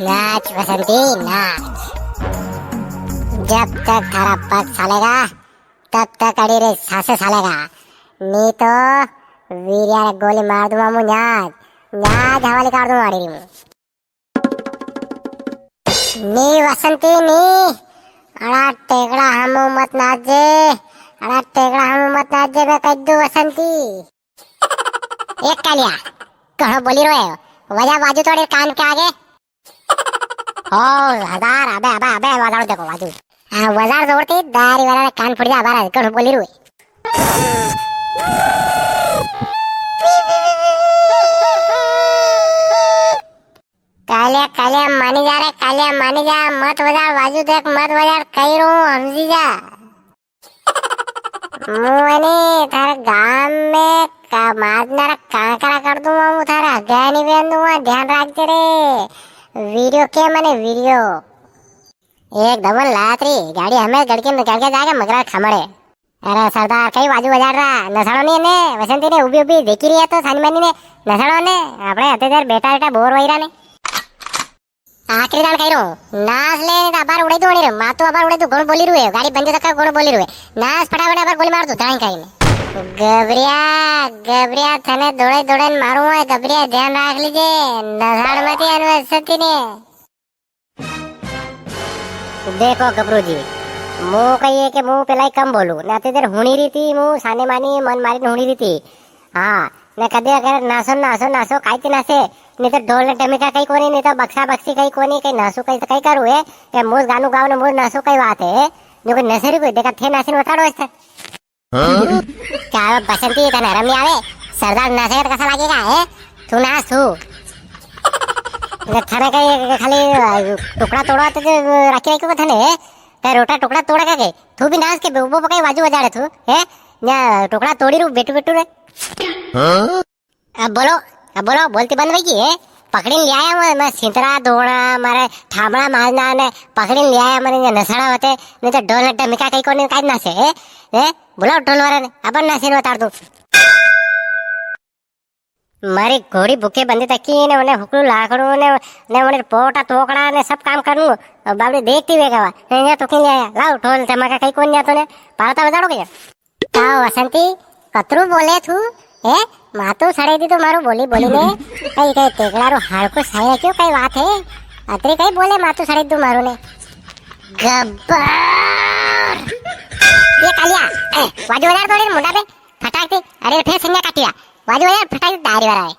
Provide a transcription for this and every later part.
नाच बसंती नाच। जब तक थारा पग सालेगा तब तक अड़ी रे सांसे सालेगा। नहीं तो वीरिया रे गोली मार दूंगा मु न्याज न्याज हवाले कर दूंगा अड़ी मु। नी वसंती नी अड़ा टेकड़ा हमू मत नाचे अड़ा टेकड़ा हमू मत नाचे मैं कद्दू वसंती। एक कालिया कहो बोली रोए वजह बाजू थोड़ी कान के आगे। ओ हजार अबे अबे अबे वजार देखो बाजू वजार जोड़ती दारी वाला कान फुट जा बारा कहो बोली रोए। कालिया कालिया मानी जा रे कालिया मानी जा मत वजार बाजू देख मत वजार कही रू हमजी जा। मुझे थारे गांव में का मारना कांकरा कर दूंगा मु थारा ज्ञानी बन दूंगा ध्यान रख रे। वीडियो के मने वीडियो एक डबल लात्री गाड़ी हमें गड़के निकाल के जाएगा मगरा खमड़े। अरे सरदार कई बाजू बजा रहा नसड़ो नहीं ने वसंती ने उबी उबी देखी रही है तो सानमनी ने नसड़ो ने अपने हते देर बेटा बेटा बोर वहीरा ने आखिरी दान कह रो नाच ले अबार उड़े दो रे मा तो अबार उड़े दो गोण बोली रुए गाड़ी बंदे तक गोण बोली रुए नाच फटाफट अबार गोली मार दो दाई कहीं ने। गबरिया गबरिया थने दौड़े दौड़े मारू है गबरिया ध्यान रख लीजिए नजर मत अनवसती ने। देखो गबरू जी मुंह कहिए कि मुंह पेलाई कम बोलू ना ते देर हुणी रीती मुंह साने मानी मन मारी हुणी रीती। हाँ ने कदे अगर नासो नासो नासो कायती नासे नहीं तो ढोल ने टमिका कई कोनी नहीं तो बक्सा बक्सी कई कोनी कई नासो कई तो कई करू है के मोज गानू गाव ने मोज नासो कई बात है जो कोई नसेरी कोई देखा थे नासिन बताड़ो इससे। क्या बसंती का नरम नहीं आवे सरदार नासे का कैसा लगेगा है तू नाच तू थाने कई खाली टुकड़ा तोड़ा तो रखी रखी को थाने ते रोटा टुकड़ा तोड़ा के तू भी नाच के बेबो पकाई बाजू बजाड़े तू है ना टुकड़ा तोड़ी रू बेटू बेटू रे। अब बोलो बोलती बंद हुई की है पकड़ी ले आया मैं सिंतरा दोड़ा मारे थामड़ा मारना ने पकड़ी ले आया मैंने नसड़ा होते नहीं तो ढोल टमिका कई कोने काट ना से है बोलो ढोल वाले ने अपन ना सिर उतार दो। मारी घोड़ी भूखे बंदी तक की ने उन्हें हुकड़ू लाकड़ू ने उन्हें पोटा तोकड़ा ने सब काम करूँ बाबड़ी देखती हुए गवा यहाँ तो ले आया लाओ ढोल टमका कई कोन जातो ने पारता बजाड़ो क्या ताओ वसंती कतरू बोले थू है मातो सड़े दी तो मारो बोली बोली ने कई कई टेकड़ा रो हाड़ को साया क्यों कई बात है अतरी कई बोले मातो सड़े दू मारो ने गब्बर ये कालिया वाजू वाला थोड़ी मुंडा पे फटाक दे अरे फिर संज्ञा काटिया वाजू वाला फटाक दे दारी वाला है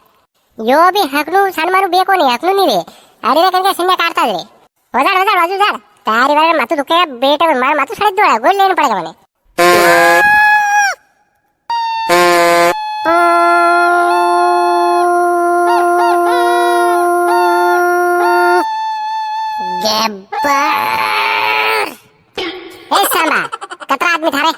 यो भी हकनु सान मारू बे कोनी हकनु नहीं रे अरे वे कंगे संज्ञा काटता रे वजार वजार वाजू जार दारी वाला मातो दुखे बेटा मार मातो सड़े दो गोल लेने पड़ेगा मने। कतरा आदमी था रे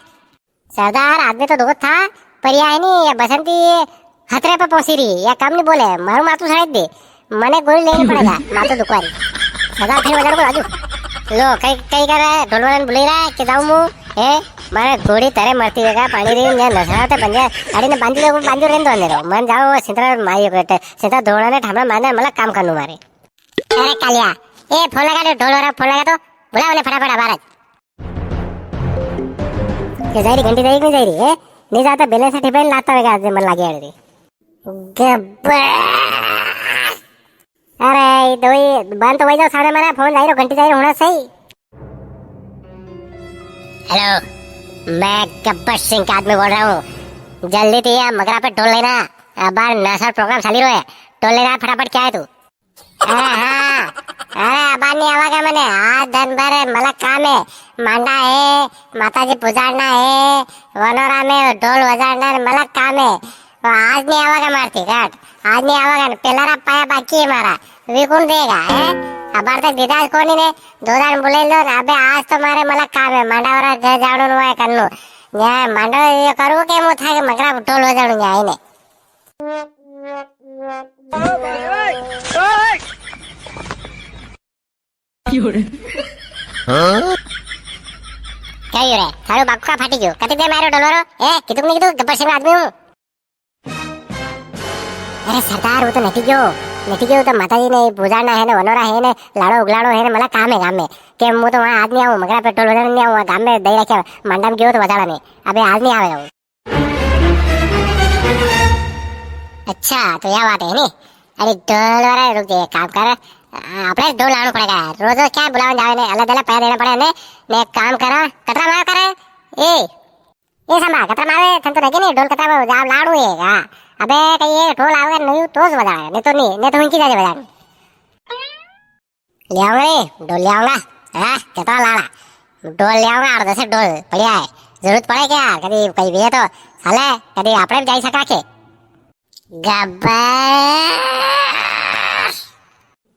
सरदार आदमी तो दो था पर यह है नहीं बसंती खतरे पे पहुंची रही या कम नहीं बोले मारू मातू साइड दे मने गोली लेनी पड़ेगा मातू दुकान सरदार फिर बजा को राजू लो कई कई कर रहा है ढोलवान बोले रहा है कि जाऊं मु ए मारे घोड़ी तेरे मरती जगह पानी रे ने नसराते बंदे अड़ी ने बांधी रेन दो ने मन जाओ सिंतरा माई बेटे सिंतरा धोड़ा ने ठामड़ा मारने मला काम करनु मारे। अरे कालिया ए फोन लगा दे ढोल वाला फोन लगा तो बुला उन्हें फटाफट आवाज के जारी घंटी जारी नहीं जारी है नहीं जाता बैलेंस से टिफिन लाता होगा आज मन लागे अरे गब्बर अरे दोई बंद तो वही जाओ सारे मारा फोन जारी घंटी जारी होना सही। हेलो मैं गब्बर सिंह का आदमी बोल रहा हूँ जल्दी थी यार मगरा पे ढोल लेना बार नशा प्रोग्राम चालू है ढोल लेना फटाफट क्या है तू। हाँ अरे अबार नहीं आवागा मैंने आज दिन भर मला काम है मांडा है माताजी पुजारना है वनोरा में ढोल बजाना मला काम है तो आज नहीं आवागा मारती काट आज नहीं आवागा पेलारा पाया बाकी है मारा विकुन देगा है अबार तक दिदास कोनी ने दो दान बोले लो अबे आज तो मारे मला काम है मांडा वाला घर जाड़ू नुआ करनु या मांडा ये करू के मु था के मगरा ढोल बजाड़ू जाई ने। क्या रे थारो बाक्का फाटी गयो कति दे मारो ढोलरो ए कितुक गब्बर सिंह आदमी हूं। अरे सरदार वो तो नहीं गयो નથી કેવું તો માતાજીને પૂજાના હે ને વનોરા હે ને લાડો ઉગલાડો હે ને મને કામ હે ગામે કે હું તો આજ નહીં આવું મગરા પેટ્રોલ વધારે નહીં આવું ગામે દઈ રાખ્યા માંડામ ગયો તો વધારા નહીં અબે આજ नहीं આવે હું अच्छा तो यह बात है नहीं अरे ढोल वाला रुक जाइए काम कर આપણે ઢોલ લાવવાનું પડેगा रोज रोज क्या बुलावन जावे ने अलग अलग पैसा देना पड़े ने एक काम करा कतरा मार करे ए संभा कतरा मारे थन तो लगे नहीं ढोल कतरा जाव लाडू है हां अबे कहिए ढोल आवेगा नहीं तो बजाए नहीं तो उनकी जाके बजाए ले आऊंगा ढोल ले आऊंगा हां कतरा लाड़ा ढोल ले आऊंगा और 10 ढोल बढ़िया है जरूरत पड़े क्या कभी कहीं भी है तो साले कभी आपने भी जा सका के गब्बर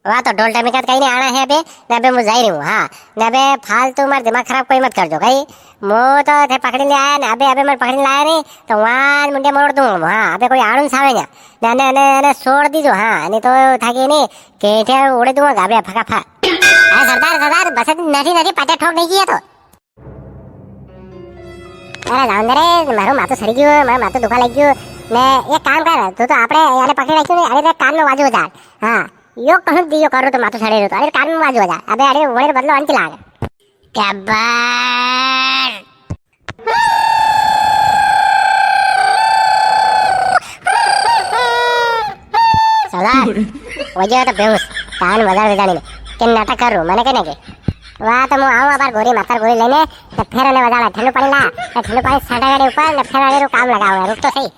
वाह तो ढोल टाइम कहीं नहीं आना है अबे ने अबे मैं जा रही हूँ हाँ ने अबे फालतू मार दिमाग खराब कोई मत कर दो कहीं मो तो थे पकड़ी ले आया ने अबे मैं पकड़ी लाया नहीं तो वहाँ मुंडे मोड़ दूँ हाँ अबे कोई आड़ून सावे ना ने ने ने छोड़ दीजो हाँ नहीं तो थाकी नहीं केठे उड़े दूँगा गाबे फका फा अरे सरदार बस नहीं नहीं पटे ठोक नहीं किया तो अरे जान दे रे मारो मातो सरी गयो मारो मातो दुखा लग गयो ने एक काम कर तू तो आपने याने पकड़ी रखी नहीं अरे कान में वाजो जा हाँ यो कहूं दियो करो तो मातो सड़ी तो अरे कान में वाजो जा अबे अरे वोड़े बदलो अंत लाग गब्बर सरदार वजह तो बेहोश कान बजा बजाने में के नाटक करूं मैंने कहने के वाह तो मैं आऊँ अबार गोरी मातर गोरी लेने तो फिर ने बजा ठंडू पानी ला ठंडू पानी साटा गाड़ी ऊपर फिर आगे काम लगा हुआ रुक तो सही